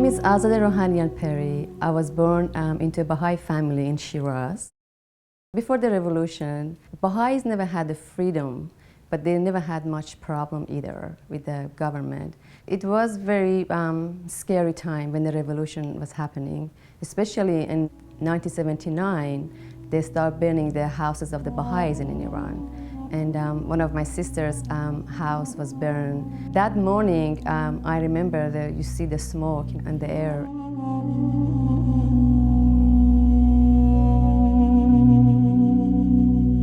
name is Azade Rohanian Peri. I was born into a Baha'i family in Shiraz. Before the revolution, Baha'is never had the freedom, but they never had much problem either with the government. It was very scary time when the revolution was happening, especially in 1979. They started burning the houses of the Baha'is in Iran. And one of my sister's house was burned. That morning, I remember that you see the smoke in the air.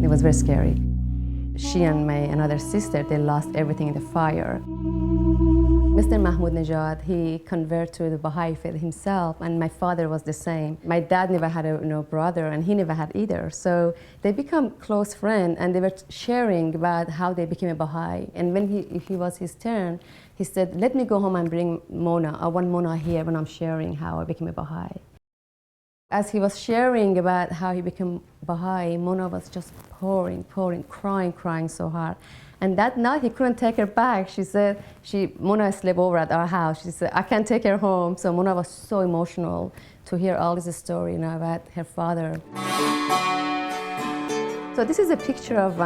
It was very scary. She and my another sister, they lost everything in the fire. Mr. Mahmoud Nژاد, he converted to the Baha'i faith himself, and my father was the same. My dad never had a brother, and he never had either. So they become close friends, and they were sharing about how they became a Baha'i. And when he was his turn, he said, "Let me go home and bring Mona. I want Mona here when I'm sharing how I became a Baha'i." As he was sharing about how he became Baha'i, Mona was just pouring, crying so hard. And that night he couldn't take her back. She said, Mona slept over at our house. She said, I can't take her home. So Mona was so emotional to hear all this story, about her father. So this is a picture of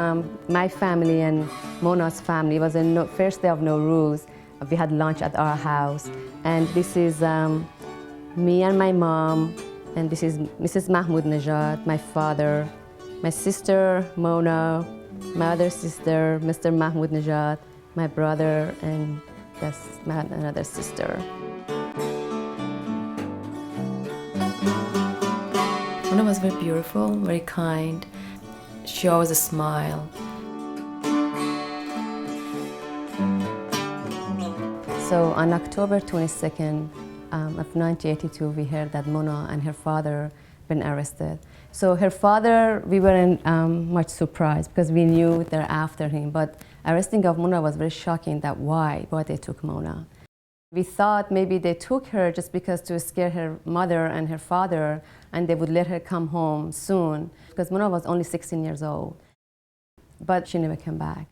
my family and Mona's family. It was the first day of Nowruz. We had lunch at our house. And this is me and my mom. And this is Mrs. Mahmoud Nژاد, my father, my sister, Mona, my other sister, Mr. Mahmoud Nژاد, my brother, and that's my another sister. Mona was very beautiful, very kind. She always smiled. So on October 22nd, of 1982, we heard that Mona and her father been arrested. So her father, we weren't much surprised because we knew they're after him. But arresting of Mona was very shocking. That why they took Mona. We thought maybe they took her just because to scare her mother and her father, and they would let her come home soon because Mona was only 16 years old. But she never came back.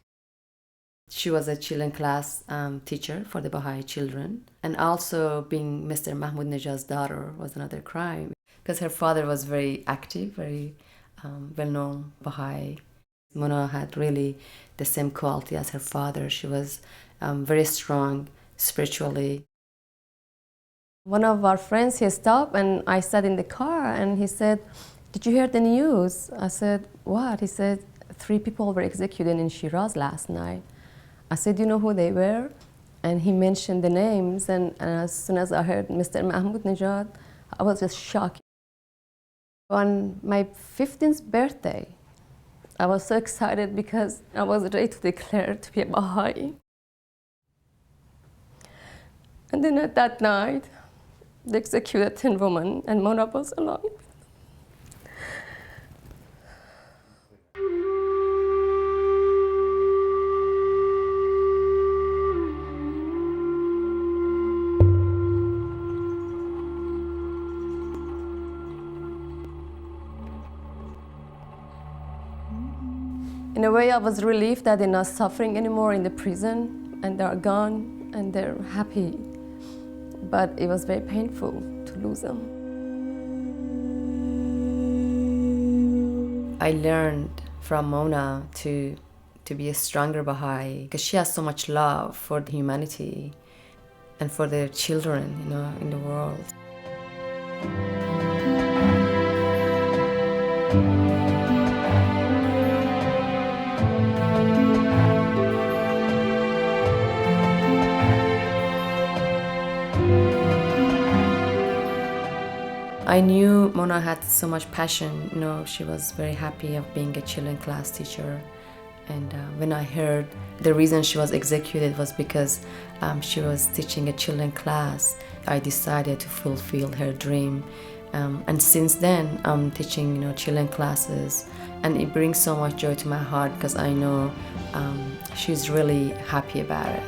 She was a children class teacher for the Baha'i children. And also being Mr. Mahmoud Nژاد's daughter was another crime because her father was very active, very well-known Baha'i. Mona had really the same quality as her father. She was very strong spiritually. One of our friends, he stopped and I sat in the car and he said, "Did you hear the news?" I said, "What?" He said, 3 people were executed in Shiraz last night. I said, "Do you know who they were?" And he mentioned the names, and as soon as I heard Mr. Mahmoud Nژاد, I was just shocked. On my 15th birthday, I was so excited because I was ready to declare to be a Baha'i. And then at that night, they executed 10 women, and Mona was alive. In a way, I was relieved that they're not suffering anymore in the prison, and they're gone, and they're happy. But it was very painful to lose them. I learned from Mona to be a stronger Baha'i because she has so much love for humanity and for the children, in the world. I knew Mona had so much passion. She was very happy of being a children class teacher. And when I heard the reason she was executed was because she was teaching a children class, I decided to fulfill her dream. And since then, I'm teaching, children classes. And it brings so much joy to my heart because I know she's really happy about it.